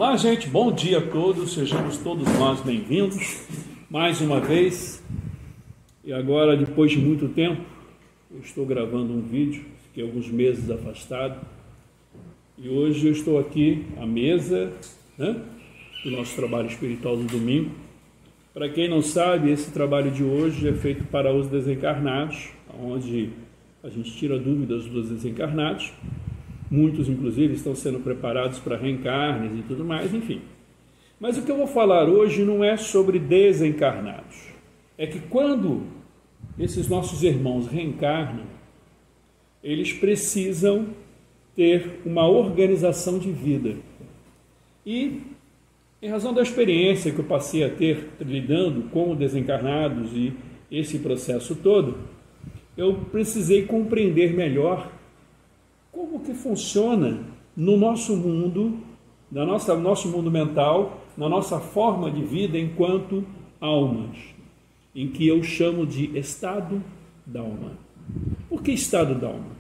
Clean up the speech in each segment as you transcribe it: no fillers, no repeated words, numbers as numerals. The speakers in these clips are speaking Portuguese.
Olá, gente, bom dia a todos, sejamos todos nós bem-vindos mais uma vez. E agora, depois de muito tempo, eu estou gravando um vídeo, fiquei alguns meses afastado, e hoje eu estou aqui à mesa, do nosso trabalho espiritual do domingo. Para quem não sabe, esse trabalho de hoje é feito para os desencarnados, onde a gente tira dúvidas dos desencarnados. Muitos, inclusive, estão sendo preparados para reencarnes e tudo mais, enfim. Mas o que eu vou falar hoje não é sobre desencarnados. É que quando esses nossos irmãos reencarnam, eles precisam ter uma organização de vida. E, em razão da experiência que eu passei a ter lidando com desencarnados e esse processo todo, eu precisei compreender melhor como que funciona no nosso mundo, nosso mundo mental, na nossa forma de vida enquanto almas, em que eu chamo de estado da alma. Por que estado da alma?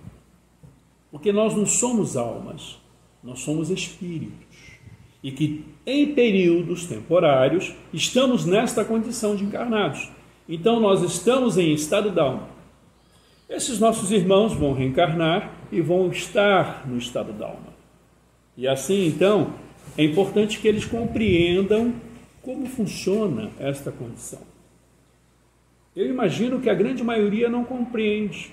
Porque nós não somos almas, nós somos espíritos. E que em períodos temporários estamos nesta condição de encarnados. Então nós estamos em estado da alma. Esses nossos irmãos vão reencarnar e vão estar no estado da alma. E assim, então, é importante que eles compreendam como funciona esta condição. Eu imagino que a grande maioria não compreende.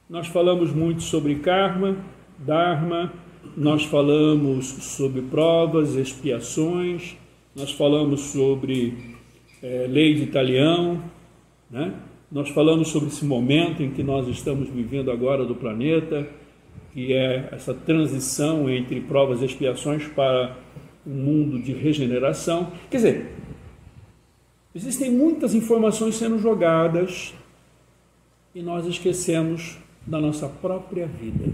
Nós falamos muito sobre karma, dharma, nós falamos sobre provas, expiações, nós falamos sobre lei de Talião, Nós falamos sobre esse momento em que nós estamos vivendo agora do planeta, que é essa transição entre provas e expiações para um mundo de regeneração. Quer dizer, existem muitas informações sendo jogadas e nós esquecemos da nossa própria vida.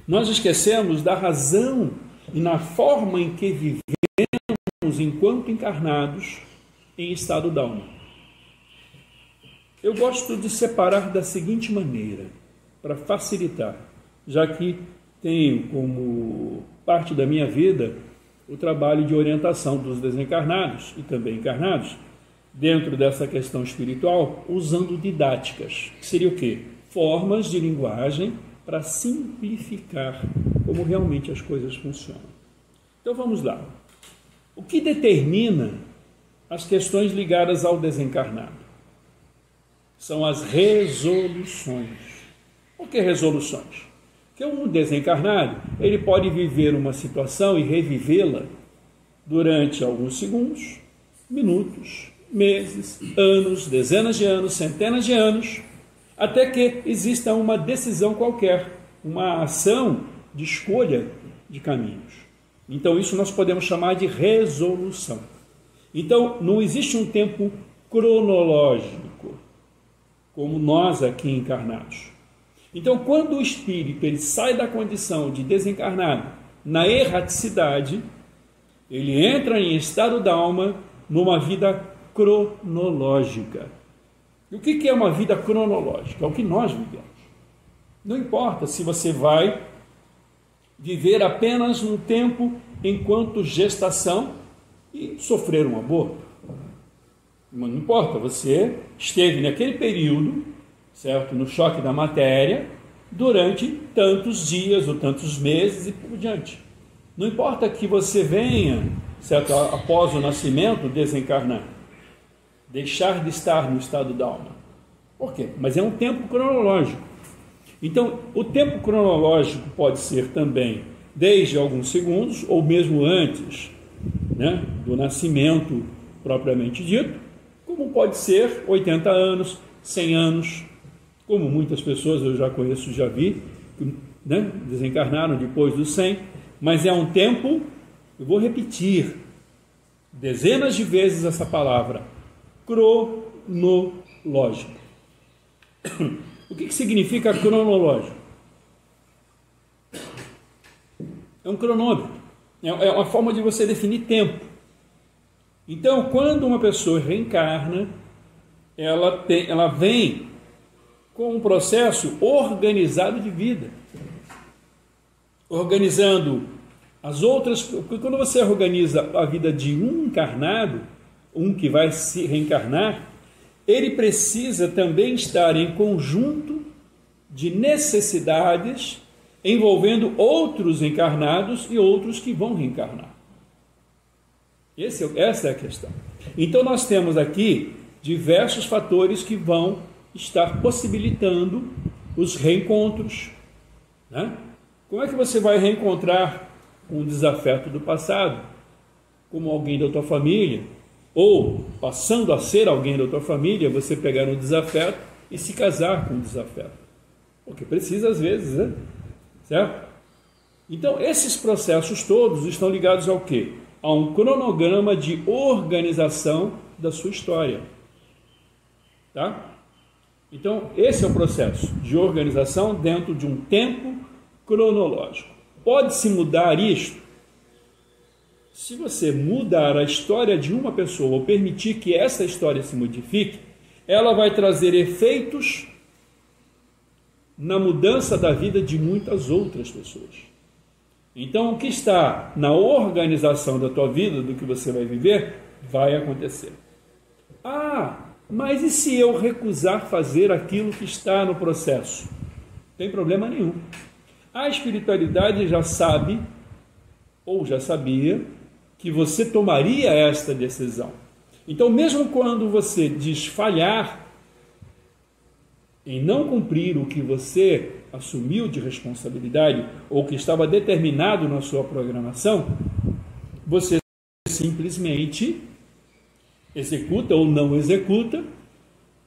Nós esquecemos da razão e na forma em que vivemos enquanto encarnados em estado da alma. Eu gosto de separar da seguinte maneira, para facilitar, já que tenho como parte da minha vida o trabalho de orientação dos desencarnados e também encarnados, dentro dessa questão espiritual, usando didáticas. Seria o quê? Formas de linguagem para simplificar como realmente as coisas funcionam. Então vamos lá. O que determina as questões ligadas ao desencarnado? São as resoluções. Por que resoluções? Porque um desencarnado, ele pode viver uma situação e revivê-la durante alguns segundos, minutos, meses, anos, dezenas de anos, centenas de anos, até que exista uma decisão qualquer, uma ação de escolha de caminhos. Então isso nós podemos chamar de resolução. Então não existe um tempo cronológico, como nós aqui encarnados. Então, quando o espírito ele sai da condição de desencarnado na erraticidade, ele entra em estado da alma numa vida cronológica. E o que é uma vida cronológica? É o que nós vivemos. Não importa se você vai viver apenas um tempo enquanto gestação e sofrer um aborto. Não importa, você esteve naquele período, certo, no choque da matéria, durante tantos dias ou tantos meses e por diante. Não importa que você venha, certo, após o nascimento, desencarnar, deixar de estar no estado da alma. Por quê? Mas é um tempo cronológico. Então, o tempo cronológico pode ser também desde alguns segundos, ou mesmo antes, do nascimento propriamente dito, como pode ser 80 anos, 100 anos, como muitas pessoas eu já conheço, já vi, desencarnaram depois dos 100, mas é um tempo, eu vou repetir dezenas de vezes essa palavra, cronológico. O que significa cronológico? É um cronômetro, é uma forma de você definir tempo. Então, quando uma pessoa reencarna, ela vem com um processo organizado de vida, organizando As outras, porque quando você organiza a vida de um encarnado, um que vai se reencarnar, ele precisa também estar em conjunto de necessidades envolvendo outros encarnados e outros que vão reencarnar. Essa é a questão. Então nós temos aqui diversos fatores que vão estar possibilitando os reencontros, né? Como é que você vai reencontrar um desafeto do passado, como alguém da tua família, ou passando a ser alguém da tua família, você pegar um desafeto e se casar com um desafeto? Porque precisa às vezes, né? Certo? Então esses processos todos estão ligados ao quê? A um cronograma de organização da sua história. Tá? Então, esse é o processo de organização dentro de um tempo cronológico. Pode-se mudar isto? Se você mudar a história de uma pessoa ou permitir que essa história se modifique, ela vai trazer efeitos na mudança da vida de muitas outras pessoas. Então, o que está na organização da tua vida, do que você vai viver, vai acontecer. Mas e se eu recusar fazer aquilo que está no processo? Não tem problema nenhum. A espiritualidade já sabe, ou já sabia, que você tomaria esta decisão. Então, mesmo quando você diz falhar em não cumprir o que você assumiu de responsabilidade, ou que estava determinado na sua programação, você simplesmente executa ou não executa,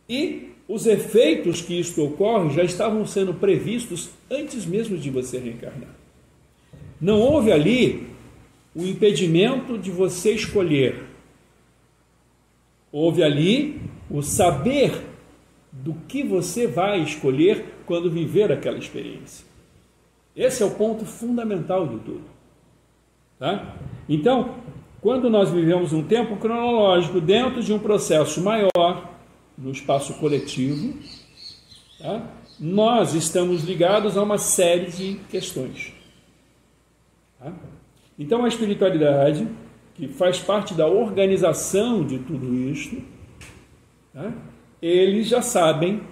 e os efeitos que isto ocorre já estavam sendo previstos antes mesmo de você reencarnar. Não houve ali o impedimento de você escolher. Houve ali o saber do que você vai escolher quando viver aquela experiência. Esse é o ponto fundamental de tudo. Tá? Então, quando nós vivemos um tempo cronológico dentro de um processo maior, no espaço coletivo, tá? Nós estamos ligados a uma série de questões. Tá? Então, a espiritualidade, que faz parte da organização de tudo isto, tá? Eles já sabem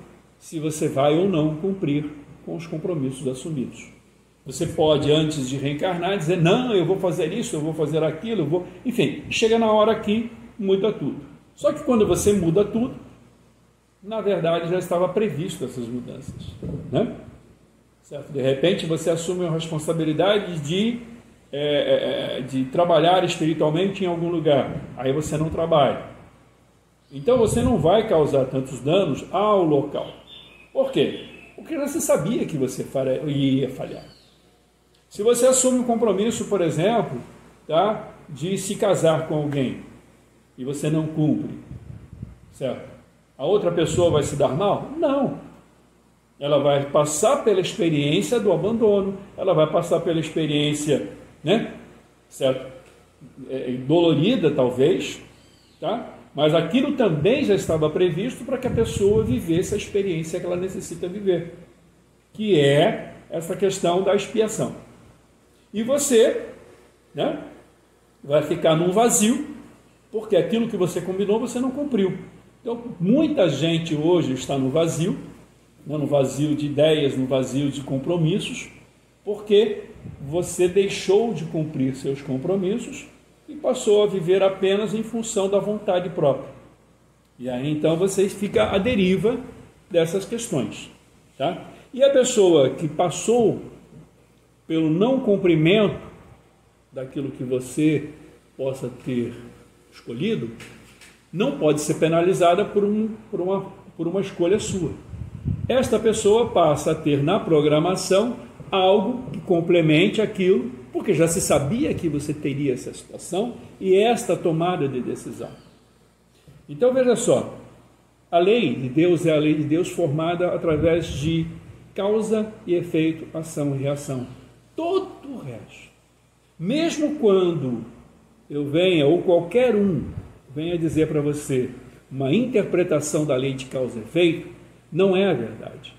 se você vai ou não cumprir com os compromissos assumidos. Você pode, antes de reencarnar, dizer, não, eu vou fazer isso, eu vou fazer aquilo, eu vou... Enfim, chega na hora que muda tudo. Só que quando você muda tudo, na verdade já estava previsto essas mudanças. Né? Certo? De repente você assume a responsabilidade de trabalhar espiritualmente em algum lugar. Aí você não trabalha. Então você não vai causar tantos danos ao local. Por quê? Porque você sabia que você ia falhar. Se você assume um compromisso, por exemplo, tá, de se casar com alguém e você não cumpre, certo? A outra pessoa vai se dar mal? Não. Ela vai passar pela experiência do abandono, ela vai passar pela experiência, né, certo? Dolorida, talvez, tá? Mas aquilo também já estava previsto para que a pessoa vivesse a experiência que ela necessita viver, que é essa questão da expiação. E você, né, vai ficar num vazio, porque aquilo que você combinou você não cumpriu. Então, muita gente hoje está no vazio, né, no vazio de ideias, no vazio de compromissos, porque você deixou de cumprir seus compromissos e passou a viver apenas em função da vontade própria. E aí, então, você fica à deriva dessas questões. Tá? E a pessoa que passou pelo não cumprimento daquilo que você possa ter escolhido, não pode ser penalizada por uma escolha sua. Esta pessoa passa a ter na programação algo que complemente aquilo, porque já se sabia que você teria essa situação e esta tomada de decisão. Então veja só, a lei de Deus é a lei de Deus formada através de causa e efeito, ação e reação. Todo o resto. Mesmo quando eu venha, ou qualquer um, venha dizer para você uma interpretação da lei de causa e efeito, não é a verdade.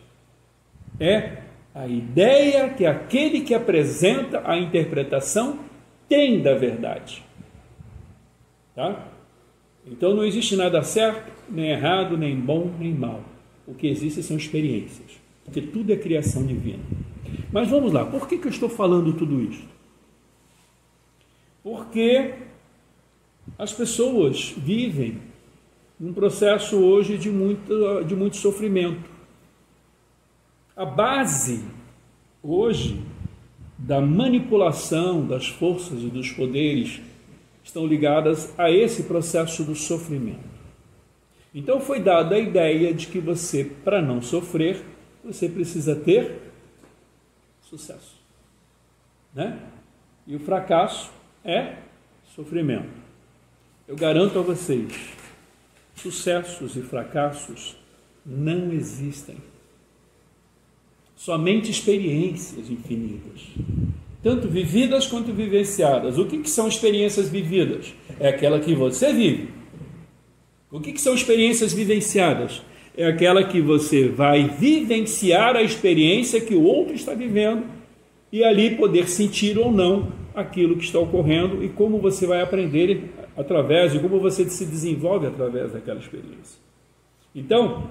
É a ideia que aquele que apresenta a interpretação tem da verdade. Tá? Então não existe nada certo, nem errado, nem bom, nem mal. O que existe são experiências, porque tudo é criação divina. Mas vamos lá, por que eu estou falando tudo isso? Porque as pessoas vivem um processo hoje de muito sofrimento. A base hoje da manipulação das forças e dos poderes estão ligadas a esse processo do sofrimento. Então foi dada a ideia de que você, para não sofrer, você precisa ter sucesso, né? E o fracasso é sofrimento. Eu garanto a vocês, sucessos e fracassos não existem. Somente experiências infinitas, tanto vividas quanto vivenciadas. O que são experiências vividas? É aquela que você vive. O que são experiências vivenciadas? É aquela que você vai vivenciar a experiência que o outro está vivendo e ali poder sentir ou não aquilo que está ocorrendo e como você vai aprender através de como você se desenvolve através daquela experiência. Então,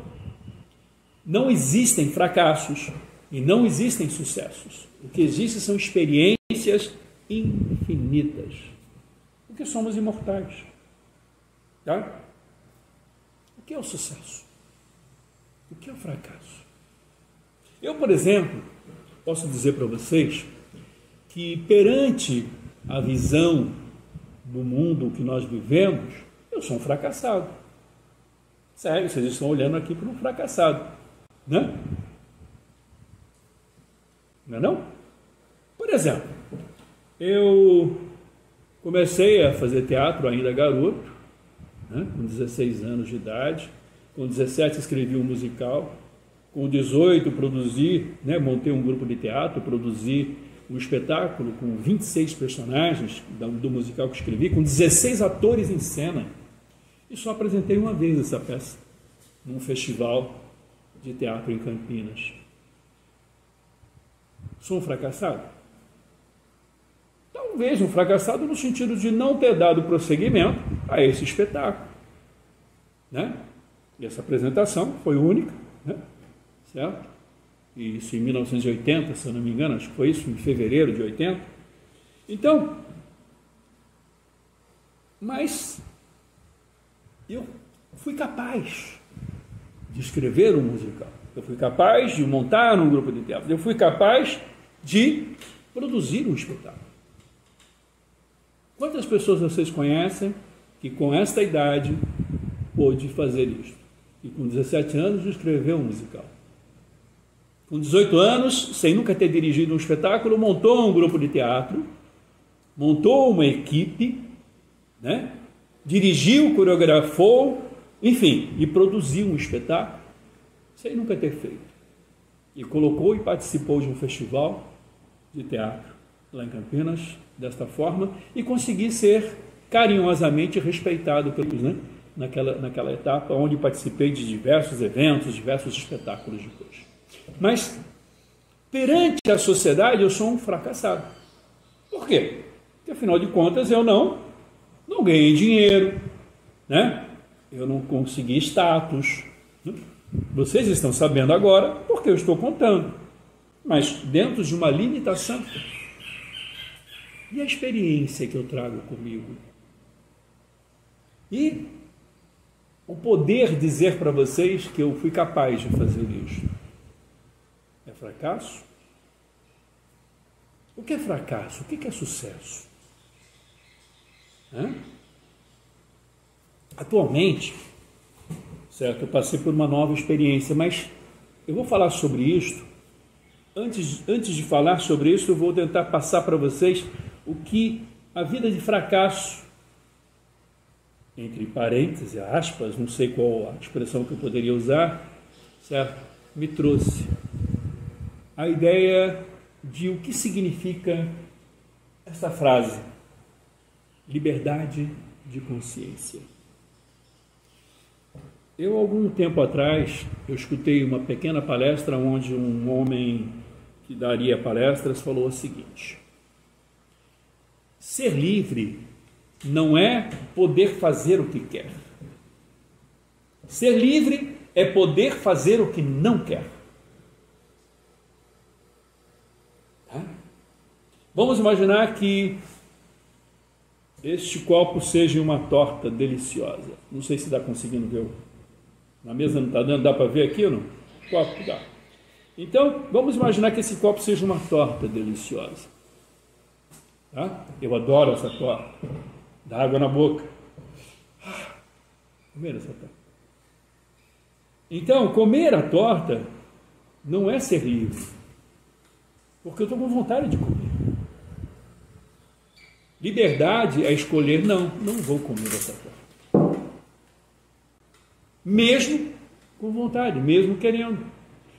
não existem fracassos e não existem sucessos. O que existe são experiências infinitas, porque somos imortais. Tá? O que é o sucesso? O que é o fracasso? Eu, por exemplo, posso dizer para vocês que perante a visão do mundo que nós vivemos, eu sou um fracassado. Sério, vocês estão olhando aqui para um fracassado, né? Não é não? Por exemplo, eu comecei a fazer teatro ainda garoto, né, com 16 anos de idade. Com 17 escrevi um musical. Com 18 produzi, né, montei um grupo de teatro, produzi um espetáculo com 26 personagens do musical que escrevi, com 16 atores em cena. E só apresentei uma vez essa peça, num festival de teatro em Campinas. Sou um fracassado? Talvez um fracassado no sentido de não ter dado prosseguimento a esse espetáculo, né? E essa apresentação foi única, né? Certo? E isso em 1980, se eu não me engano, acho que foi isso, em fevereiro de 80. Então, mas eu fui capaz de escrever um musical, eu fui capaz de montar um grupo de teatro, eu fui capaz de produzir um espetáculo. Quantas pessoas vocês conhecem que com esta idade pôde fazer isso? E com 17 anos escreveu um musical. Com 18 anos, sem nunca ter dirigido um espetáculo, montou um grupo de teatro, montou uma equipe, né? Dirigiu, coreografou, enfim, e produziu um espetáculo sem nunca ter feito. E colocou e participou de um festival de teatro lá em Campinas, desta forma, e consegui ser carinhosamente respeitado pelos, né? Naquela etapa, onde participei de diversos eventos, diversos espetáculos depois. Mas, perante a sociedade, eu sou um fracassado. Por quê? Porque, afinal de contas, eu não ganhei dinheiro, né? Eu não consegui status. Vocês estão sabendo agora porque eu estou contando. Mas dentro de uma limitação. E a experiência que eu trago comigo? E o poder dizer para vocês que eu fui capaz de fazer isso. É fracasso? O que é fracasso? O que é sucesso? Atualmente, certo, eu passei por uma nova experiência, mas eu vou falar sobre isso. Antes de falar sobre isso, eu vou tentar passar para vocês o que a vida de fracasso, entre parênteses, aspas, não sei qual a expressão que eu poderia usar, certo, me trouxe. A ideia de o que significa essa frase, liberdade de consciência. Eu, algum tempo atrás, eu escutei uma pequena palestra onde um homem que daria palestras falou o seguinte: Ser livre não é poder fazer o que quer. Ser livre é poder fazer o que não quer. Tá? Vamos imaginar que este copo seja uma torta deliciosa. Não sei se está conseguindo ver. Na mesa não está dando, dá para ver aqui ou não? O copo dá. Então, vamos imaginar que esse copo seja uma torta deliciosa. Tá? Eu adoro essa torta. Dá água na boca. Comer essa torta. Então, comer a torta não é ser livre. Porque eu estou com vontade de comer. Liberdade é escolher, não vou comer essa torta. Mesmo com vontade, mesmo querendo.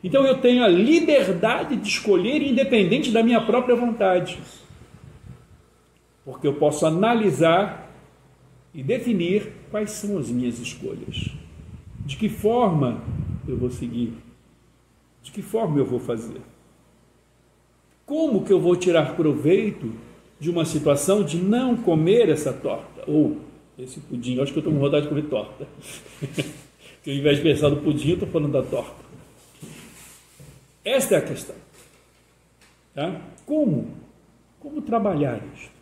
Então eu tenho a liberdade de escolher independente da minha própria vontade. Porque eu posso analisar e definir quais são as minhas escolhas. De que forma eu vou seguir? De que forma eu vou fazer? Como que eu vou tirar proveito de uma situação de não comer essa torta? Ou esse pudim, eu acho que eu estou com vontade de comer torta. Porque ao invés de pensar no pudim, eu estou falando da torta. Esta é a questão. Tá? Como trabalhar isso?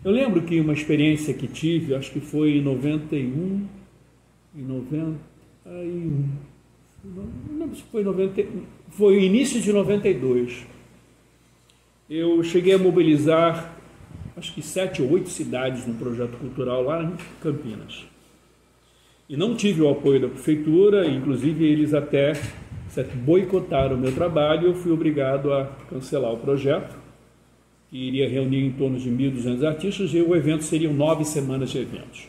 Eu lembro que uma experiência que tive, acho que foi em 91, não lembro se foi 90, foi início de 92. Eu cheguei a mobilizar, acho que 7 ou 8 cidades num projeto cultural lá em Campinas. E não tive o apoio da prefeitura, inclusive eles até boicotaram o meu trabalho, eu fui obrigado a cancelar o projeto, que iria reunir em torno de 1.200 artistas, e o evento seriam 9 semanas de eventos.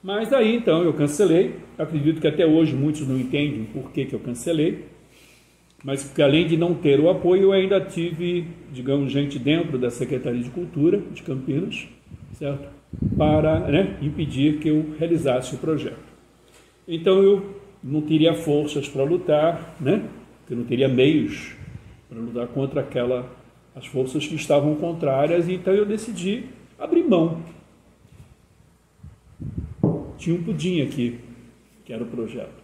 Mas aí, então, eu cancelei. Acredito que até hoje muitos não entendem por que eu cancelei, mas porque além de não ter o apoio, eu ainda tive, digamos, gente dentro da Secretaria de Cultura de Campinas, certo? Para impedir que eu realizasse o projeto. Então, eu não teria forças para lutar, porque eu não teria meios para lutar contra as forças que estavam contrárias, e então eu decidi abrir mão. Tinha um pudim aqui, que era o projeto.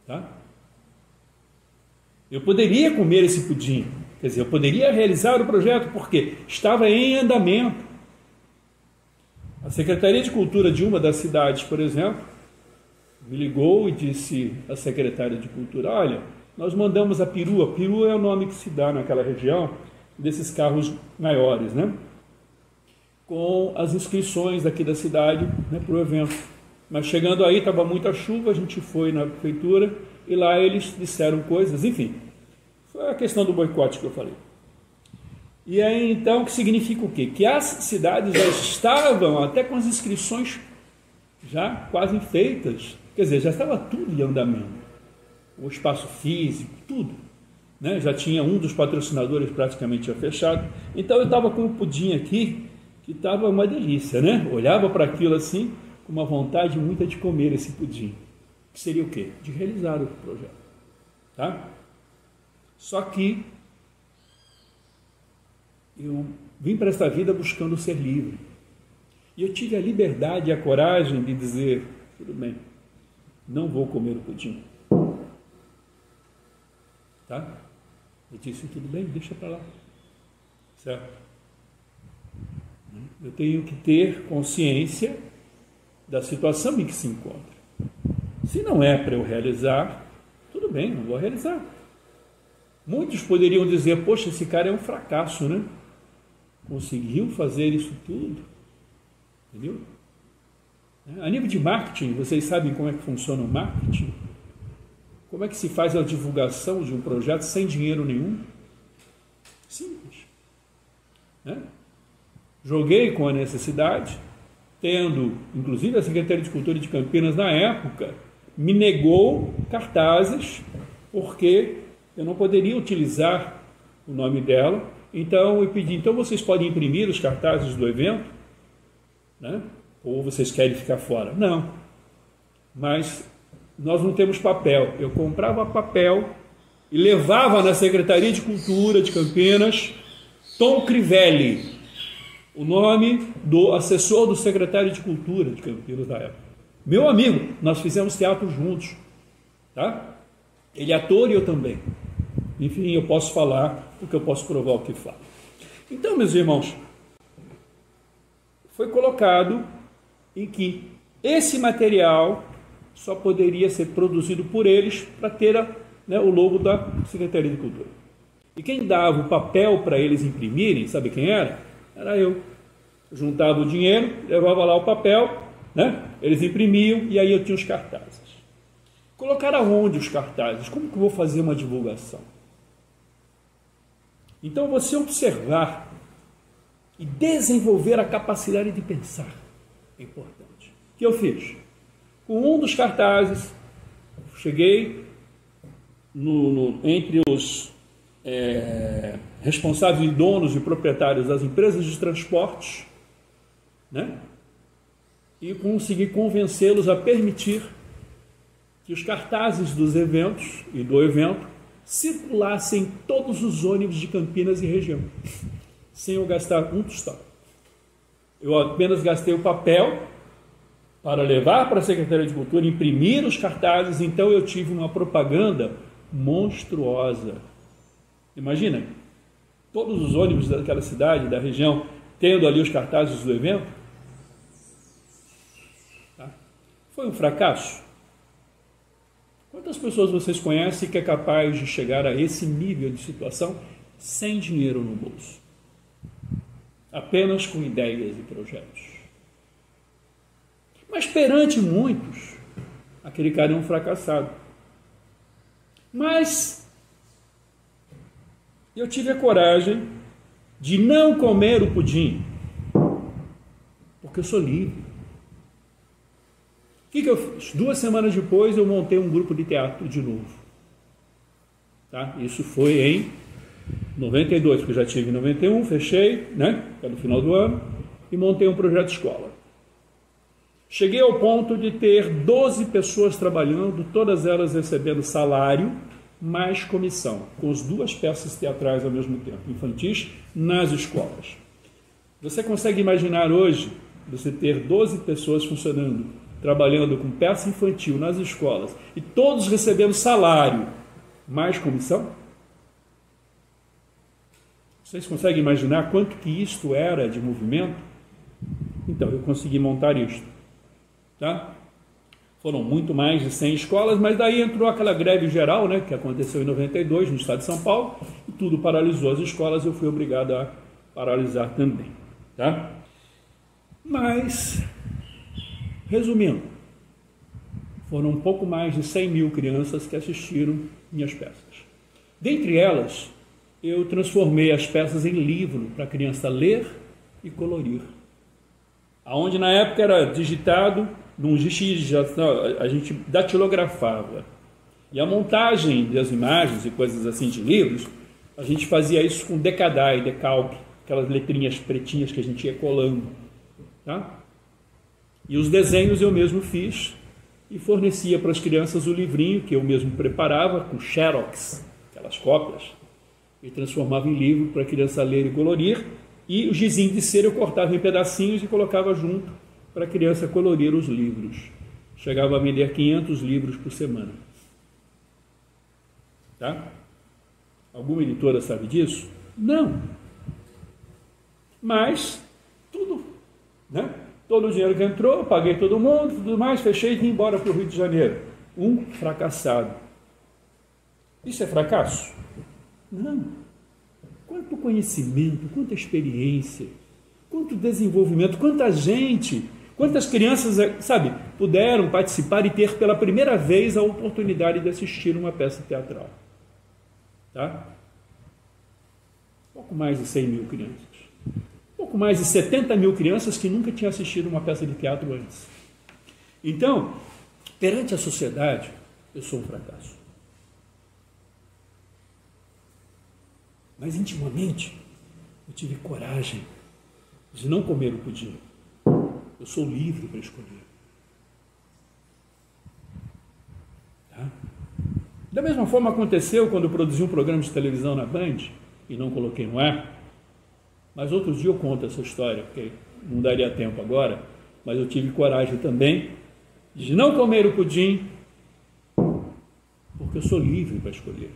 Tá? Eu poderia comer esse pudim, quer dizer, eu poderia realizar o projeto, porque estava em andamento. A Secretaria de Cultura de uma das cidades, por exemplo, me ligou e disse à secretária de Cultura: olha, nós mandamos a perua é o nome que se dá naquela região, desses carros maiores, com as inscrições daqui da cidade para o evento. Mas chegando aí, estava muita chuva, a gente foi na prefeitura e lá eles disseram coisas, enfim. Foi a questão do boicote que eu falei. E aí, então, o que significa o quê? Que as cidades já estavam até com as inscrições já quase feitas, quer dizer, já estava tudo em andamento. O espaço físico, tudo. Já tinha um dos patrocinadores praticamente já fechado. Então eu estava com um pudim aqui, que estava uma delícia, Olhava para aquilo assim, com uma vontade muita de comer esse pudim. Que seria o quê? De realizar o projeto. Tá? Só que eu vim para esta vida buscando ser livre. E eu tive a liberdade e a coragem de dizer: tudo bem, não vou comer o pudim. Tá? Eu disse: tudo bem, deixa para lá. Certo? Eu tenho que ter consciência da situação em que se encontra. Se não é para eu realizar, tudo bem, não vou realizar. Muitos poderiam dizer: poxa, esse cara é um fracasso, Conseguiu fazer isso tudo. Entendeu? A nível de marketing, vocês sabem como é que funciona o marketing? Como é que se faz a divulgação de um projeto sem dinheiro nenhum? Simples. Joguei com a necessidade, tendo, inclusive, a Secretaria de Cultura de Campinas, na época, me negou cartazes, porque eu não poderia utilizar o nome dela. Então, eu pedi: então vocês podem imprimir os cartazes do evento? Ou vocês querem ficar fora? Não. Mas nós não temos papel. Eu comprava papel e levava na Secretaria de Cultura de Campinas Tom Crivelli. o nome do assessor do secretário de Cultura de Campinas da época. Meu amigo, nós fizemos teatro juntos, tá? Ele é ator e eu também. Enfim, eu posso falar porque eu posso provar o que falo. Então, meus irmãos, foi colocado em que esse material só poderia ser produzido por eles para ter o logo da Secretaria de Cultura. E quem dava o papel para eles imprimirem, sabe quem era? Era eu. Eu juntava o dinheiro, levava lá o papel, eles imprimiam e aí eu tinha os cartazes. Colocar aonde os cartazes? Como que eu vou fazer uma divulgação? Então você observar e desenvolver a capacidade de pensar é importante. O que eu fiz? Com um dos cartazes, cheguei entre os responsáveis e donos e proprietários das empresas de transportes, e consegui convencê-los a permitir que os cartazes dos eventos e do evento circulassem em todos os ônibus de Campinas e região, sem eu gastar um tostão. Eu apenas gastei o papel para levar para a Secretaria de Cultura, imprimir os cartazes, então eu tive uma propaganda monstruosa. Imagina, todos os ônibus daquela cidade, da região, tendo ali os cartazes do evento. Tá? Foi um fracasso? Quantas pessoas vocês conhecem que é capaz de chegar a esse nível de situação sem dinheiro no bolso? Apenas com ideias e projetos. Mas perante muitos, aquele cara é um fracassado. Mas eu tive a coragem de não comer o pudim, porque eu sou livre. O que eu fiz? 2 semanas depois eu montei um grupo de teatro de novo. Tá? Isso foi em 92, porque eu já tive em 91, fechei, no final do ano, e montei um projeto de escola. Cheguei ao ponto de ter 12 pessoas trabalhando, todas elas recebendo salário, mais comissão, com as 2 peças teatrais ao mesmo tempo, infantis, nas escolas. Você consegue imaginar hoje, você ter 12 pessoas funcionando, trabalhando com peça infantil nas escolas, e todos recebendo salário, mais comissão? Vocês conseguem imaginar quanto que isto era de movimento? Então, eu consegui montar isto. Tá? Foram muito mais de 100 escolas, mas daí entrou aquela greve geral, que aconteceu em 92 no estado de São Paulo, e tudo paralisou as escolas, eu fui obrigado a paralisar também. Tá? Mas, resumindo, foram um pouco mais de 100 mil crianças que assistiram minhas peças. Dentre elas, eu transformei as peças em livro para a criança ler e colorir. Aonde na época era digitado num GX, a gente datilografava. E a montagem das imagens e coisas assim de livros, a gente fazia isso com decadai, decalque, aquelas letrinhas pretinhas que a gente ia colando. Tá? E os desenhos eu mesmo fiz e fornecia para as crianças o livrinho que eu mesmo preparava com xerox, aquelas cópias, e transformava em livro para a criança ler e colorir. E o gizinho de cera eu cortava em pedacinhos e colocava junto para a criança colorir os livros. Chegava a vender 500 livros por semana. Tá? Alguma editora sabe disso? Não. Mas, tudo, todo o dinheiro que entrou, eu paguei todo mundo, tudo mais, fechei e vim embora para o Rio de Janeiro. Um fracassado. Isso é fracasso? Não. Quanto conhecimento, quanta experiência, quanto desenvolvimento, quanta gente, quantas crianças, puderam participar e ter pela primeira vez a oportunidade de assistir uma peça teatral. Tá? Pouco mais de 100 mil crianças. Pouco mais de 70 mil crianças que nunca tinham assistido uma peça de teatro antes. Então, perante a sociedade, eu sou um fracasso. Mas intimamente, eu tive coragem de não comer o pudim. Eu sou livre para escolher. Tá? Da mesma forma aconteceu quando eu produzi um programa de televisão na Band e não coloquei no ar. Mas outro dia eu conto essa história, porque não daria tempo agora, mas eu tive coragem também de não comer o pudim, porque eu sou livre para escolher.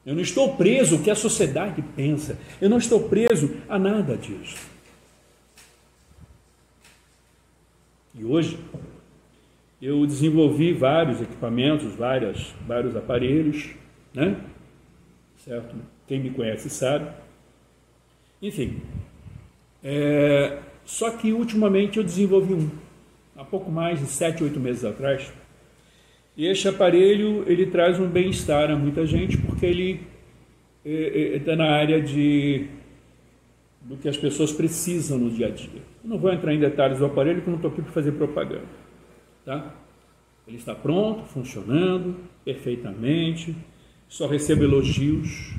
Eu não estou preso ao que a sociedade pensa, eu não estou preso a nada disso. E hoje eu desenvolvi vários equipamentos, vários aparelhos, né? Certo? Quem me conhece sabe. Enfim, só que ultimamente eu desenvolvi há pouco mais de 7, 8 meses atrás. E este aparelho, ele traz um bem-estar a muita gente, porque ele está na área do que as pessoas precisam no dia a dia. Eu não vou entrar em detalhes do aparelho, porque eu não estou aqui para fazer propaganda. Tá? Ele está pronto, funcionando perfeitamente, só recebo elogios,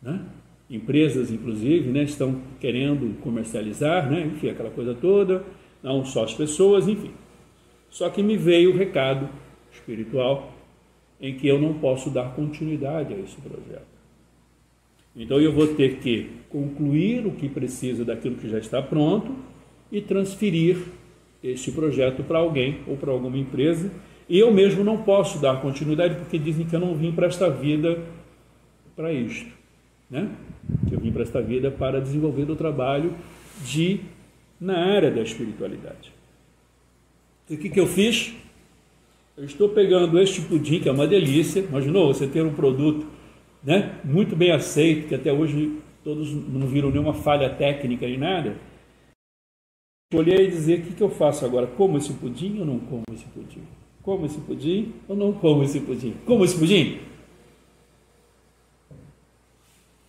né? Empresas, inclusive, né, estão querendo comercializar, né? Enfim, aquela coisa toda, não só as pessoas, enfim. Só que me veio o recado espiritual em que eu não posso dar continuidade a esse projeto. Então eu vou ter que concluir o que precisa daquilo que já está pronto e transferir este projeto para alguém ou para alguma empresa. E eu mesmo não posso dar continuidade porque dizem que eu não vim para esta vida para isto, né? Que eu vim para esta vida para desenvolver o trabalho na área da espiritualidade. E o que eu fiz? Eu estou pegando este pudim, que é uma delícia. Imaginou você ter um produto, né, muito bem aceito, que até hoje todos não viram nenhuma falha técnica nem nada. Olhei e dizer, o que eu faço agora? Como esse pudim ou não como esse pudim? Como esse pudim ou não como esse pudim? Como esse pudim?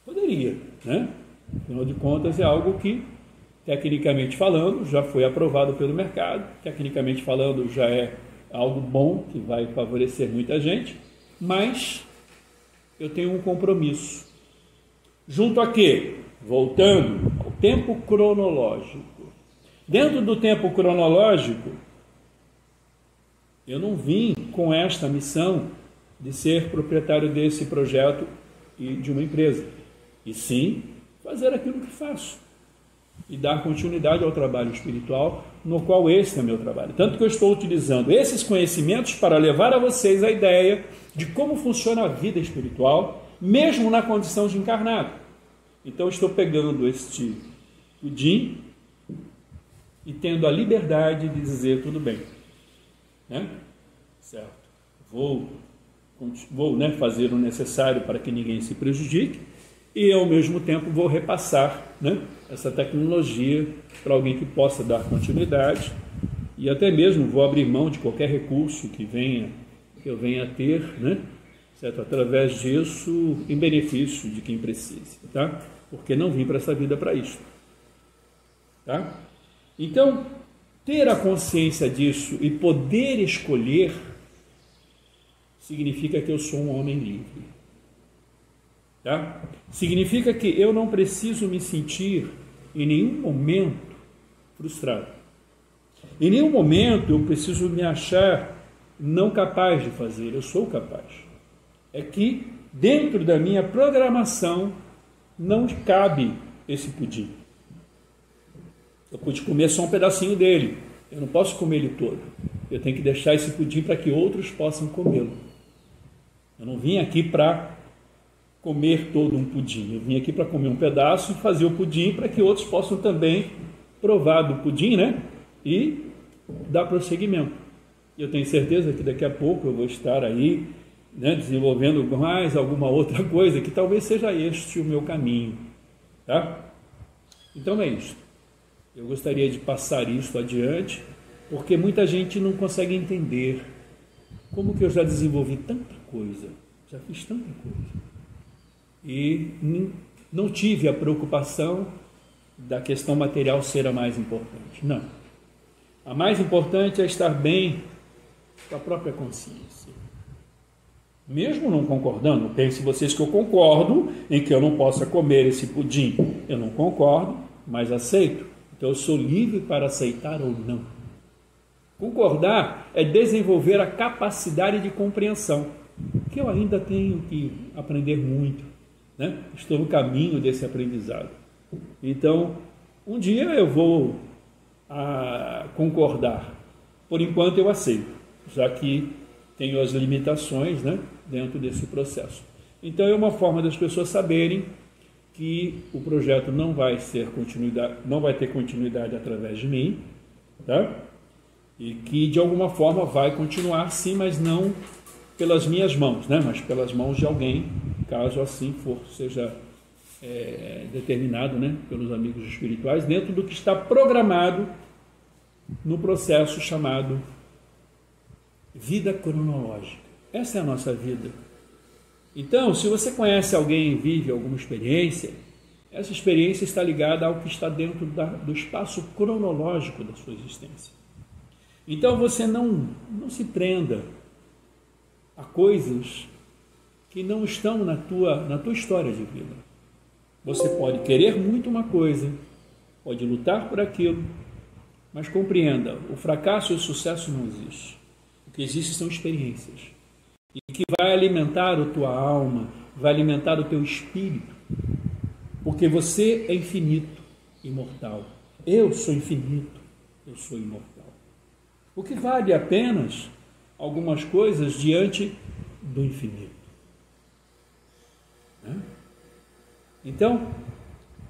Poderia, né? Afinal de contas, é algo que, tecnicamente falando, já foi aprovado pelo mercado. Tecnicamente falando, já é algo bom, que vai favorecer muita gente. Mas eu tenho um compromisso. Junto a quê? Voltando ao tempo cronológico. Dentro do tempo cronológico, eu não vim com esta missão de ser proprietário desse projeto e de uma empresa, e sim fazer aquilo que faço e dar continuidade ao trabalho espiritual, no qual esse é meu trabalho. Tanto que eu estou utilizando esses conhecimentos para levar a vocês a ideia de como funciona a vida espiritual, mesmo na condição de encarnado. Então, eu estou pegando este pudim e tendo a liberdade de dizer, tudo bem, né? Certo, vou né, fazer o necessário para que ninguém se prejudique e, ao mesmo tempo, vou repassar, né, essa tecnologia para alguém que possa dar continuidade e até mesmo vou abrir mão de qualquer recurso que eu venha a ter, né, certo? Através disso, em benefício de quem precise, tá? Porque não vim para essa vida para isso, tá? Então, ter a consciência disso e poder escolher significa que eu sou um homem livre. Tá? Significa que eu não preciso me sentir em nenhum momento frustrado. Em nenhum momento eu preciso me achar não capaz de fazer. Eu sou capaz. É que dentro da minha programação não cabe esse pudim. Eu pude comer só um pedacinho dele. Eu não posso comer ele todo. Eu tenho que deixar esse pudim para que outros possam comê-lo. Eu não vim aqui para comer todo um pudim. Eu vim aqui para comer um pedaço e fazer o pudim para que outros possam também provar do pudim, né? E dar prosseguimento. Eu tenho certeza que daqui a pouco eu vou estar aí, né, desenvolvendo mais alguma outra coisa que talvez seja este o meu caminho. Tá? Então é isso. Eu gostaria de passar isso adiante, porque muita gente não consegue entender como que eu já desenvolvi tanta coisa, já fiz tanta coisa, e não tive a preocupação da questão material ser a mais importante. Não. A mais importante é estar bem com a própria consciência. Mesmo não concordando, pense vocês que eu concordo em que eu não possa comer esse pudim. Eu não concordo, mas aceito. Então, eu sou livre para aceitar ou não. Concordar é desenvolver a capacidade de compreensão, que eu ainda tenho que aprender muito. né? Estou no caminho desse aprendizado. Então, um dia eu vou concordar. Por enquanto eu aceito, já que tenho as limitações, né, dentro desse processo. Então é uma forma das pessoas saberem que o projeto não vai ter continuidade através de mim, tá? E que de alguma forma vai continuar sim, mas não pelas minhas mãos, né? Mas pelas mãos de alguém, caso assim for, seja determinado, né, pelos amigos espirituais, dentro do que está programado no processo chamado vida cronológica. Essa é a nossa vida. Então, se você conhece alguém e vive alguma experiência, essa experiência está ligada ao que está dentro do espaço cronológico da sua existência. Então, você não se prenda a coisas que não estão na tua história de vida. Você pode querer muito uma coisa, pode lutar por aquilo, mas compreenda, o fracasso e o sucesso não existem. O que existe são experiências. E que vai alimentar a tua alma, vai alimentar o teu espírito. Porque você é infinito, imortal. Eu sou infinito, eu sou imortal. O que vale apenas algumas coisas diante do infinito. Né? Então,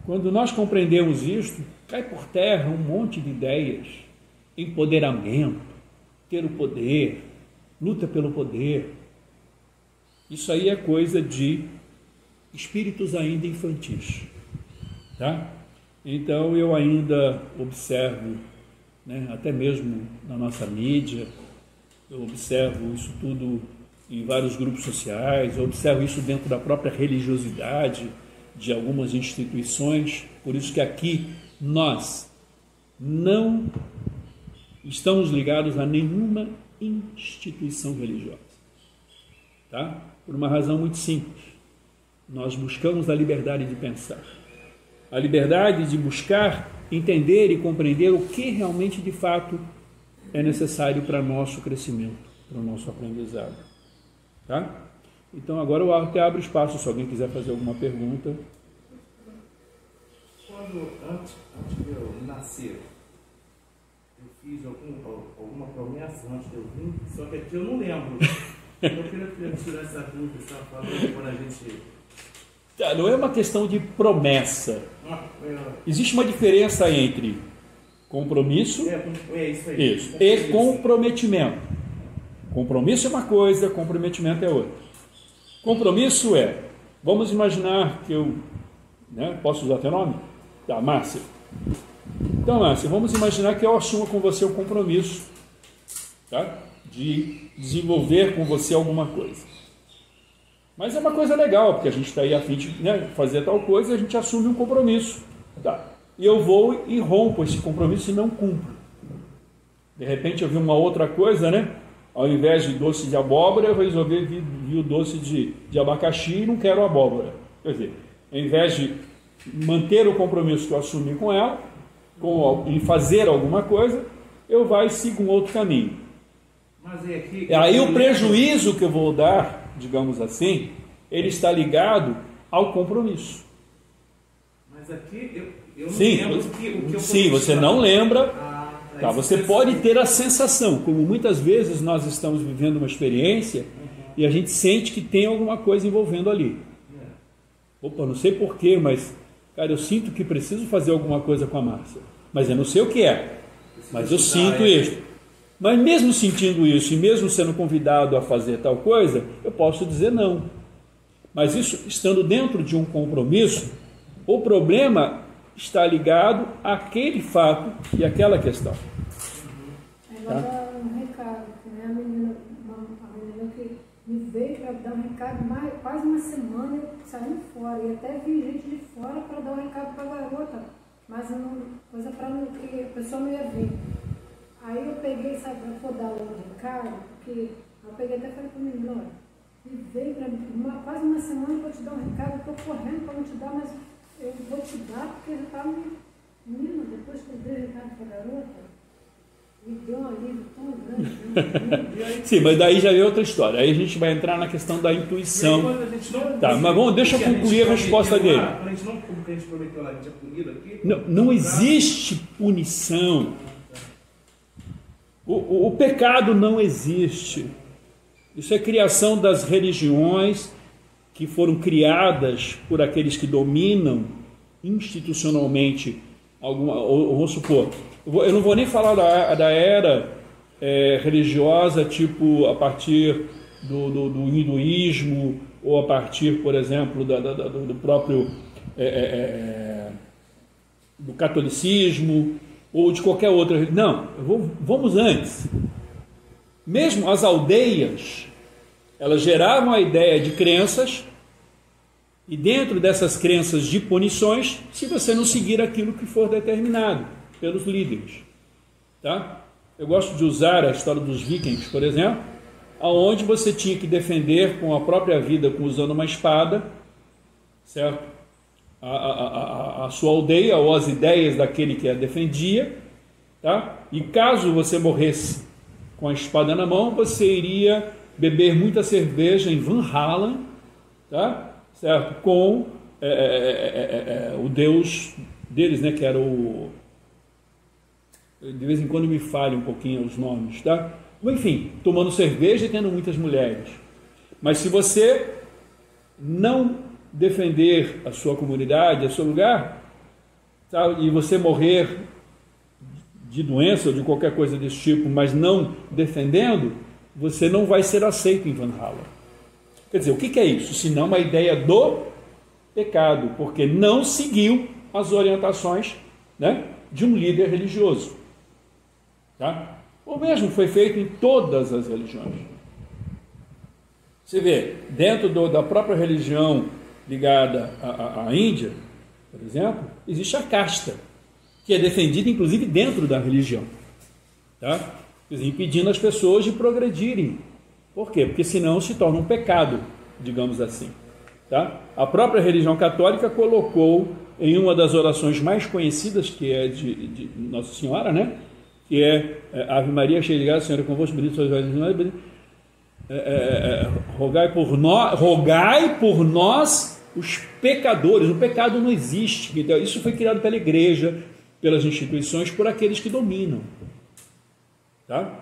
quando nós compreendemos isto, cai por terra um monte de ideias. Empoderamento, ter o poder, luta pelo poder. Isso aí é coisa de espíritos ainda infantis. Tá? Então eu ainda observo, né, até mesmo na nossa mídia, eu observo isso tudo em vários grupos sociais, eu observo isso dentro da própria religiosidade de algumas instituições, por isso que aqui nós não estamos ligados a nenhuma instituição religiosa, tá? Por uma razão muito simples, nós buscamos a liberdade de pensar, a liberdade de buscar, entender e compreender o que realmente de fato é necessário para nosso crescimento, para o nosso aprendizado, tá? Então agora eu até abro espaço se alguém quiser fazer alguma pergunta. Quando, antes de eu nascer, eu fiz alguma promessa antes de eu vir, só que aqui eu não lembro. Eu queria tirar essa dúvida, você estava falando quando a gente... Não é uma questão de promessa. Existe uma diferença entre compromisso isso aí. Isso, e comprometimento. Compromisso é uma coisa, comprometimento é outra. Compromisso é, vamos imaginar que eu, né, posso usar teu nome? Tá, Márcia. Então, Márcia, vamos imaginar que eu assumo com você um compromisso, tá, de desenvolver com você alguma coisa. Mas é uma coisa legal, porque a gente está aí a fim de, né, fazer tal coisa e a gente assume um compromisso. Tá? E eu vou e rompo esse compromisso e não cumpro. De repente eu vi uma outra coisa, né? Ao invés de doce de abóbora, eu resolvi vir o doce de abacaxi e não quero abóbora. Quer dizer, ao invés de manter o compromisso que eu assumi com ela, em fazer alguma coisa, eu vou e sigo um outro caminho. Mas aí o prejuízo que eu vou dar, digamos assim, ele está ligado ao compromisso. Mas aqui eu não sim, lembro o que eu sim, você não lembra. Tá, você pode ter a sensação, como muitas vezes nós estamos vivendo uma experiência e a gente sente que tem alguma coisa envolvendo ali. Opa, não sei porquê, mas, cara, eu sinto que preciso fazer alguma coisa com a Márcia. Mas eu não sei o que é, mas eu sinto isso. Mas mesmo sentindo isso e mesmo sendo convidado a fazer tal coisa, eu posso dizer não. Mas isso, estando dentro de um compromisso, o problema está ligado àquele fato e àquela questão. Agora tá? Um recado, né? A menina que me veio para dar um recado quase uma semana, eu saindo fora, e até vi gente de fora para dar um recado para a garota, mas coisa para que a pessoa não ia ver. Aí eu peguei, sabe, para for dar o recado, porque eu peguei até falei para o menino, olha, me veio para quase uma semana para te dar um recado, eu estou correndo para não te dar, mas eu vou te dar porque já está menina, depois que eu dei o recado para a garota, Me deu um alívio tão grande. Sim, mas daí já é outra história. Aí a gente vai entrar na questão da intuição. Tá, mas deixa eu concluir a resposta dele. A gente não, como a gente prometeu lá, a gente é punido aqui. Não existe punição. O pecado não existe. Isso é criação das religiões que foram criadas por aqueles que dominam institucionalmente alguma, ou vamos supor, eu não vou nem falar da era religiosa, tipo a partir do hinduísmo, ou a partir, por exemplo, do próprio do catolicismo, ou de qualquer outra. Não, vamos antes. Mesmo as aldeias, elas geravam a ideia de crenças, e dentro dessas crenças de punições, se você não seguir aquilo que for determinado pelos líderes. Tá? Eu gosto de usar a história dos vikings, por exemplo, aonde você tinha que defender com a própria vida, usando uma espada, certo? A sua aldeia ou as ideias daquele que a defendia, tá? E caso você morresse com a espada na mão, você iria beber muita cerveja em Valhalla, tá? Certo? Com o deus deles, né? Que era o... De vez em quando me falha um pouquinho os nomes, tá? Enfim, tomando cerveja e tendo muitas mulheres. Mas se você não defender a sua comunidade, o seu lugar, tá? E você morrer de doença ou de qualquer coisa desse tipo, mas não defendendo, você não vai ser aceito em Valhalla. Quer dizer, o que é isso? Senão uma ideia do pecado, porque não seguiu as orientações, né, de um líder religioso. Tá? O mesmo foi feito em todas as religiões. Você vê, dentro da própria religião ligada à Índia, por exemplo, existe a casta, que é defendida inclusive dentro da religião. Tá? Quer dizer, impedindo as pessoas de progredirem. Por quê? Porque senão se torna um pecado, digamos assim. Tá? A própria religião católica colocou em uma das orações mais conhecidas, que é de Nossa Senhora, né? Que é Ave Maria, cheia de graça, Senhor é convosco, bendito sois vós, rogai por nós, os pecadores. O pecado não existe. Então, isso foi criado pela igreja, pelas instituições, por aqueles que dominam. Tá?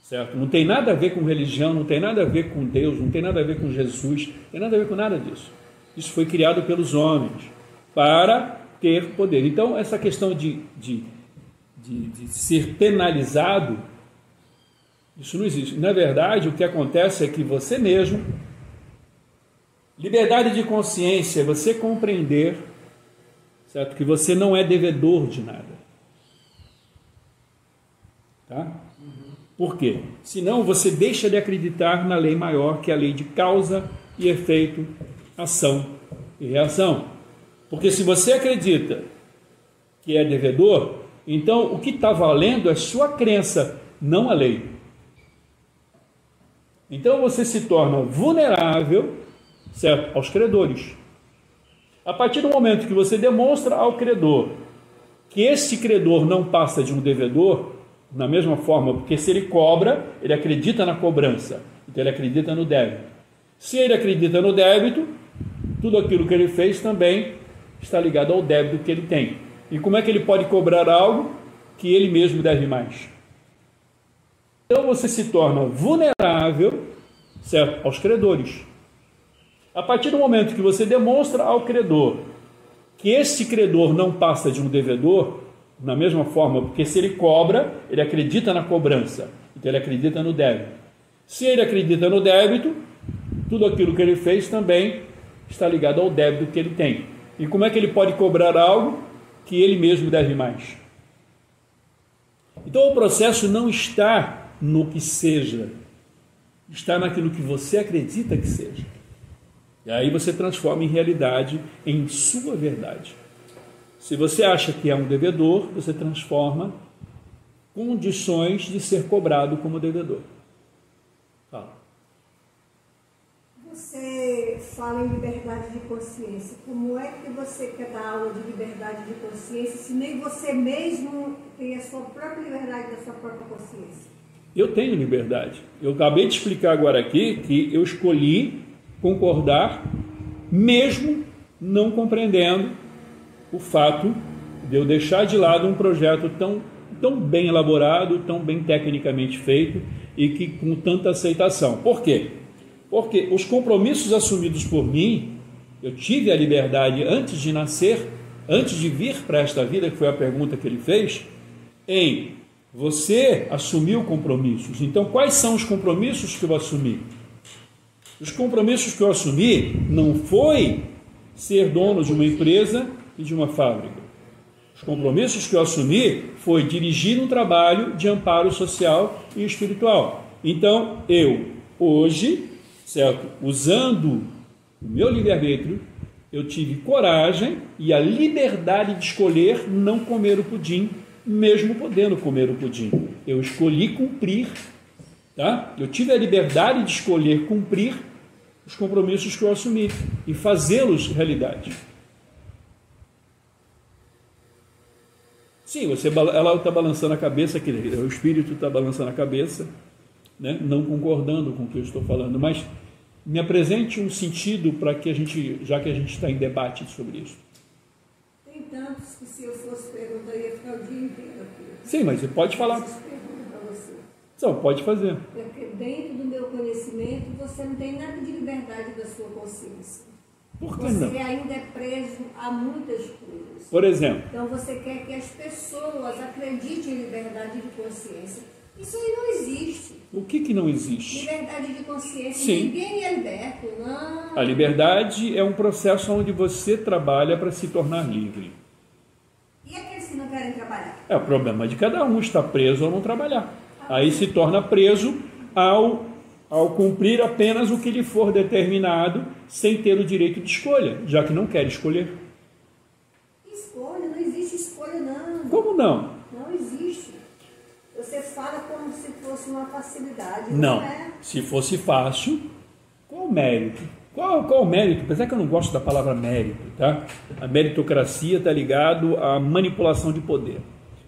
Certo? Não tem nada a ver com religião, não tem nada a ver com Deus, não tem nada a ver com Jesus, não tem nada a ver com nada disso. Isso foi criado pelos homens para ter poder. Então, essa questão de ser penalizado, isso não existe. Na verdade, o que acontece é que você mesmo, liberdade de consciência, é você compreender, certo? Que você não é devedor de nada. Tá? Por quê? Senão você deixa de acreditar na lei maior, que é a lei de causa e efeito, ação e reação. Porque se você acredita que é devedor, então o que está valendo é sua crença, não a lei. Então você se torna vulnerável, certo, aos credores. A partir do momento que você demonstra ao credor que esse credor não passa de um devedor, na mesma forma, porque se ele cobra, ele acredita na cobrança, então ele acredita no débito. Se ele acredita no débito, tudo aquilo que ele fez também está ligado ao débito que ele tem. E como é que ele pode cobrar algo que ele mesmo deve mais? Então você se torna vulnerável, certo, aos credores. A partir do momento que você demonstra ao credor que esse credor não passa de um devedor, na mesma forma, porque se ele cobra, ele acredita na cobrança, então ele acredita no débito. Se ele acredita no débito, tudo aquilo que ele fez também está ligado ao débito que ele tem. E como é que ele pode cobrar algo que ele mesmo deve mais? Então o processo não está no que seja, está naquilo que você acredita que seja. E aí você transforma em realidade, em sua verdade. Se você acha que é um devedor, você transforma condições de ser cobrado como devedor. Fala. Você fala em liberdade de consciência. Como é que você quer dar aula de liberdade de consciência se nem você mesmo tem a sua própria liberdade da sua própria consciência? Eu tenho liberdade. Eu acabei de explicar agora aqui que eu escolhi concordar, mesmo não compreendendo o fato de eu deixar de lado um projeto tão bem elaborado, tão bem tecnicamente feito e que com tanta aceitação. Por quê? Porque os compromissos assumidos por mim, eu tive a liberdade antes de nascer, antes de vir para esta vida, que foi a pergunta que ele fez, em você assumiu compromissos. Então, quais são os compromissos que eu assumi? Os compromissos que eu assumi não foi ser dono de uma empresa e de uma fábrica. Os compromissos que eu assumi foi dirigir um trabalho de amparo social e espiritual. Então, eu, hoje, certo, usando o meu livre-arbítrio, eu tive coragem e a liberdade de escolher não comer o pudim, mesmo podendo comer o pudim. Eu escolhi cumprir, tá? Eu tive a liberdade de escolher cumprir os compromissos que eu assumi e fazê-los realidade. Sim, ela está balançando a cabeça, o espírito está balançando a cabeça, né? Não concordando com o que eu estou falando, mas me apresente um sentido para que a gente, já que a gente está em debate sobre isso. Tem tantos que se eu fosse perguntar, eu ia ficar o dia inteiro aqui. Sim, mas você pode falar. Para você. Não, pode fazer. Porque dentro do meu conhecimento, você não tem nada de liberdade da sua consciência. Por que você não? Você ainda é preso a muitas coisas. Por exemplo. Então você quer que as pessoas acreditem em liberdade de consciência. Isso aí não existe. O que não existe? Liberdade de consciência. Sim. Ninguém é liberto, não. A liberdade é um processo onde você trabalha para se tornar livre. E aqueles que não querem trabalhar? É o problema de cada um, está preso ou não trabalhar. Aí se torna preso ao cumprir apenas o que lhe for determinado, sem ter o direito de escolha, já que não quer escolher. Escolha? Não existe escolha, não. Como não? Não existe. Você fala como se fosse uma facilidade. Não. É? Se fosse fácil, qual o mérito? Qual o mérito? Apesar que eu não gosto da palavra mérito, tá? A meritocracia está ligado à manipulação de poder.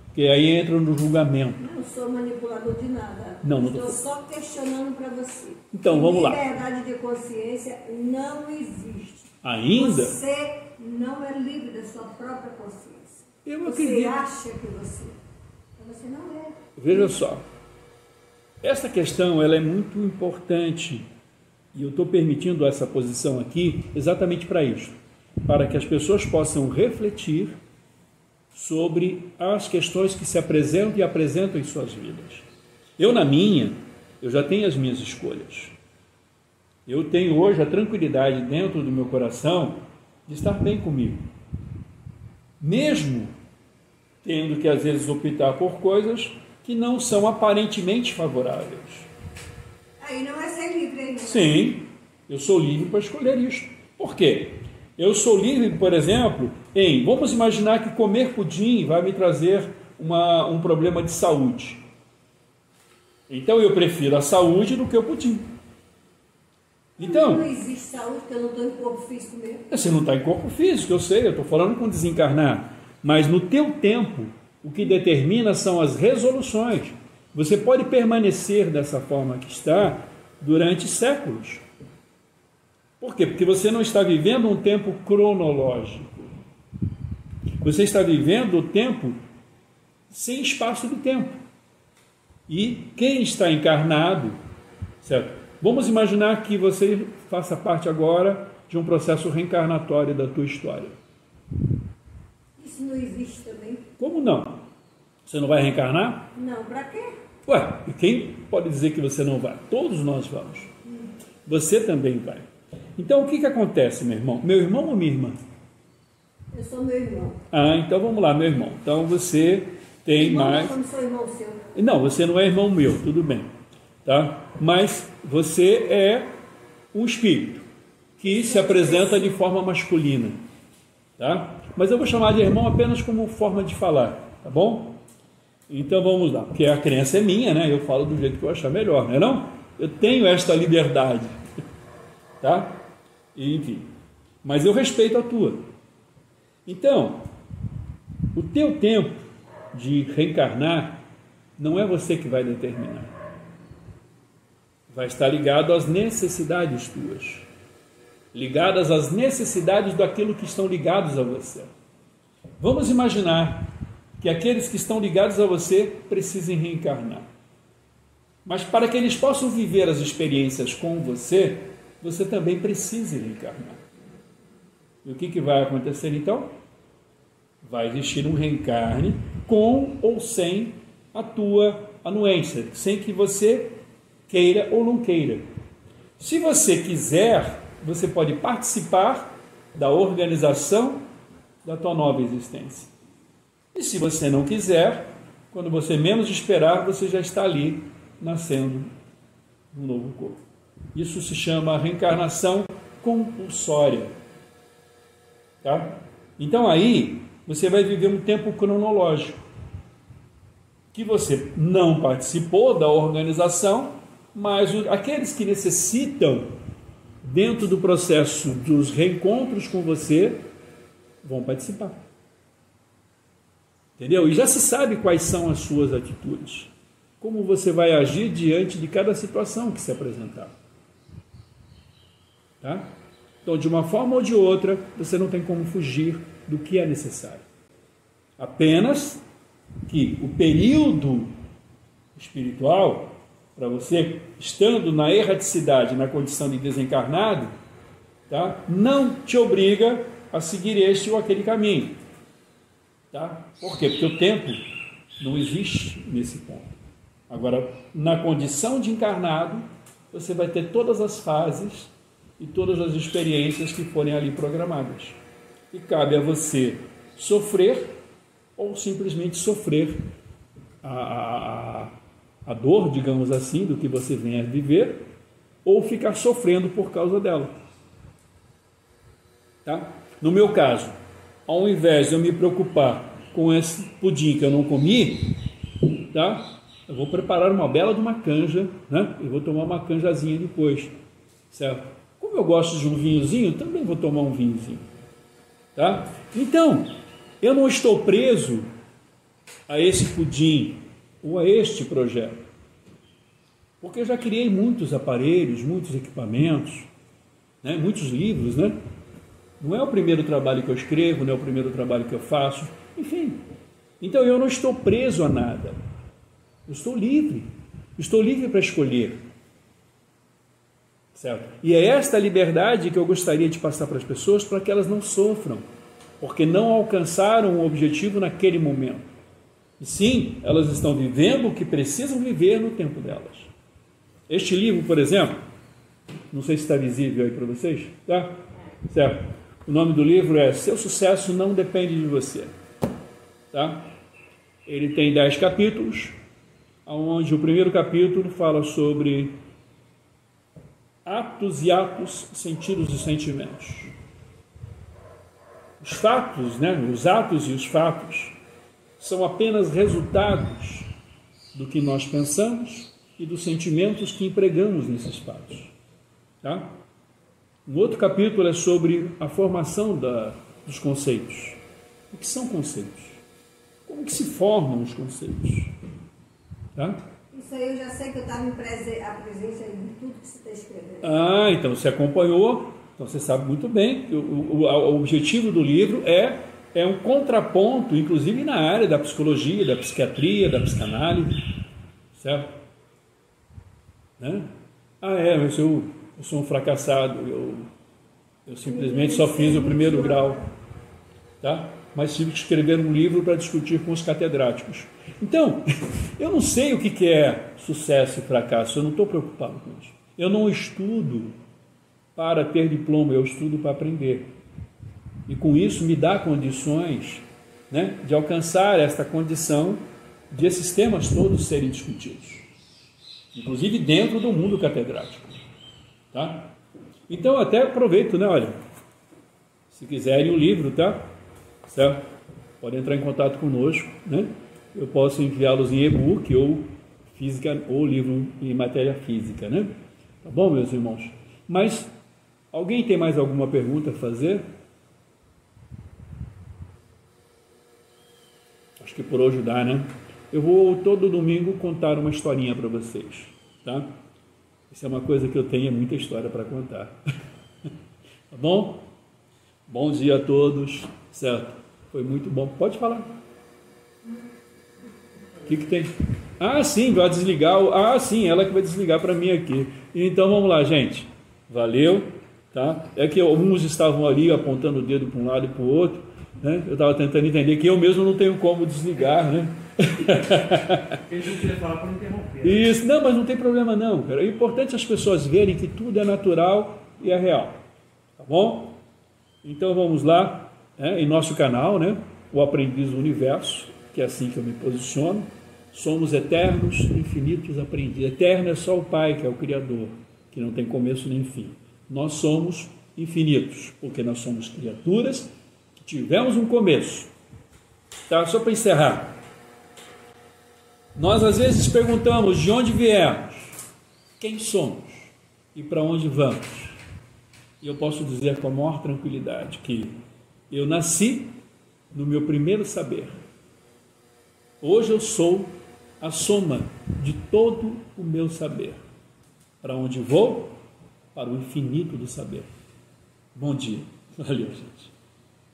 Porque aí entra no julgamento. Não sou manipulador de nada. Não Estou só questionando para você. Então, vamos lá. Liberdade de consciência não existe. Ainda? Você não é livre da sua própria consciência. Eu você acredito. acha que você é. Mas você não é. Veja só. Essa questão ela é muito importante. E eu estou permitindo essa posição aqui exatamente para isso. Para que as pessoas possam refletir sobre as questões que se apresentam e apresentam em suas vidas. Eu já tenho as minhas escolhas. Eu tenho hoje a tranquilidade dentro do meu coração de estar bem comigo. Mesmo tendo que às vezes optar por coisas que não são aparentemente favoráveis. Aí não é ser livre ainda. Sim, eu sou livre para escolher isso. Por quê? Eu sou livre, por exemplo, vamos imaginar que comer pudim vai me trazer um problema de saúde. Então eu prefiro a saúde do que o pudim. Então, não existe saúde porque eu não estou em corpo físico mesmo. Você não está em corpo físico, eu sei, eu estou falando com desencarnar. Mas no teu tempo, o que determina são as resoluções. Você pode permanecer dessa forma que está durante séculos. Por quê? Porque você não está vivendo um tempo cronológico. Você está vivendo o tempo sem espaço do tempo. E quem está encarnado, certo? Vamos imaginar que você faça parte agora de um processo reencarnatório da tua história. Isso não existe também? Como não? Você não vai reencarnar? Não, para quê? Ué, e quem pode dizer que você não vai? Todos nós vamos. Você também vai. Então, o que acontece, meu irmão? Meu irmão ou minha irmã? Eu sou meu irmão. Ah, então vamos lá, meu irmão. Então você tem irmão, mais... Eu não sou irmão seu. Não, você não é irmão meu, tudo bem. Tá? Mas você é um espírito que se apresenta de forma masculina. Tá? Mas eu vou chamar de irmão apenas como forma de falar, tá bom? Então vamos lá, porque a crença é minha, né? Eu falo do jeito que eu achar melhor, não é não? Eu tenho esta liberdade. tá? E, enfim, mas eu respeito a tua. Então, o teu tempo de reencarnar não é você que vai determinar. Vai estar ligado às necessidades tuas, ligadas às necessidades daquilo que estão ligados a você. Vamos imaginar que aqueles que estão ligados a você precisem reencarnar. Mas para que eles possam viver as experiências com você, você também precisa reencarnar. E o que vai acontecer então? Vai existir um reencarne com ou sem a tua anuência, sem que você queira ou não queira. Se você quiser, você pode participar da organização da tua nova existência. E se você não quiser, quando você menos esperar, você já está ali, nascendo um novo corpo. Isso se chama reencarnação compulsória. Tá? Então aí, você vai viver um tempo cronológico, que você não participou da organização, mas aqueles que necessitam, dentro do processo dos reencontros com você, vão participar. Entendeu? E já se sabe quais são as suas atitudes. Como você vai agir diante de cada situação que se apresentar. Tá? Então, de uma forma ou de outra, você não tem como fugir do que é necessário. Apenas que o período espiritual, para você, estando na erraticidade, na condição de desencarnado, tá? Não te obriga a seguir este ou aquele caminho. Tá? Por quê? Porque o tempo não existe nesse ponto. Agora, na condição de encarnado, você vai ter todas as fases e todas as experiências que forem ali programadas. E cabe a você sofrer ou simplesmente sofrer a dor, digamos assim, do que você vem a viver, ou ficar sofrendo por causa dela. Tá? No meu caso, ao invés de eu me preocupar com esse pudim que eu não comi, tá? Eu vou preparar uma bela de uma canja, né? Eu vou tomar uma canjazinha depois, certo? Como eu gosto de um vinhozinho, também vou tomar um vinhozinho, tá? Então, eu não estou preso a esse pudim ou a este projeto, porque eu já criei muitos aparelhos, muitos equipamentos, né? Muitos livros, né? Não é o primeiro trabalho que eu escrevo, não é o primeiro trabalho que eu faço, enfim. Então eu não estou preso a nada. Eu estou livre para escolher. Certo? E é esta liberdade que eu gostaria de passar para as pessoas, para que elas não sofram, porque não alcançaram o objetivo naquele momento. E sim, elas estão vivendo o que precisam viver no tempo delas. Este livro, por exemplo, não sei se está visível aí para vocês, tá? Certo? O nome do livro é Seu Sucesso Não Depende de Você. Tá? Ele tem 10 capítulos, onde o primeiro capítulo fala sobre atos e atos, sentidos e sentimentos. Os fatos, né? Os atos e os fatos são apenas resultados do que nós pensamos e dos sentimentos que empregamos nesses fatos. Tá? Um outro capítulo é sobre a formação dos conceitos. O que são conceitos? Como que se formam os conceitos? Tá? Isso aí eu já sei que eu estava a presença de tudo que você está escrevendo. Ah, então você acompanhou, então você sabe muito bem que o objetivo do livro é um contraponto, inclusive na área da psicologia, da psiquiatria, da psicanálise, certo? Né? Eu sou um fracassado, eu simplesmente só fiz o primeiro grau, tá? Mas tive que escrever um livro para discutir com os catedráticos. Então, eu não sei o que é sucesso e fracasso, eu não estou preocupado com isso. Eu não estudo para ter diploma, eu estudo para aprender. E com isso me dá condições, né, de alcançar esta condição de esses temas todos serem discutidos. Inclusive dentro do mundo catedrático. Tá? Então, até aproveito, né, olha, se quiserem o livro, tá? Certo? Podem entrar em contato conosco, né? Eu posso enviá-los em e-book ou física, ou livro em matéria física, né? Tá bom, meus irmãos? Mas Alguém tem mais alguma pergunta a fazer? Acho que por hoje dá, né? Eu vou todo domingo contar uma historinha para vocês, tá? Isso é uma coisa que eu tenho, muita história para contar. Tá bom? Bom dia a todos, certo? Foi muito bom. Pode falar. O que tem? Ah, sim, vai desligar. Ah, sim, ela que vai desligar para mim aqui. Então vamos lá, gente. Valeu, tá? É que alguns estavam ali apontando o dedo para um lado e para o outro, né? Eu estava tentando entender que eu mesmo não tenho como desligar, né? Eles não queriam falar para interromper. Isso, não, mas não tem problema não, cara. É importante as pessoas verem que tudo é natural e é real, tá bom? Então vamos lá, em nosso canal, né? O Aprendiz do Universo, que é assim que eu me posiciono. Somos eternos, infinitos aprendizes. Eterno é só o Pai, que é o Criador, que não tem começo nem fim. Nós somos infinitos, porque nós somos criaturas que tivemos um começo. Tá? Só para encerrar. Nós às vezes perguntamos de onde viemos, quem somos e para onde vamos. E eu posso dizer com a maior tranquilidade que eu nasci no meu primeiro saber. Hoje eu sou a soma de todo o meu saber. Para onde vou? Para o infinito do saber. Bom dia. Valeu, gente.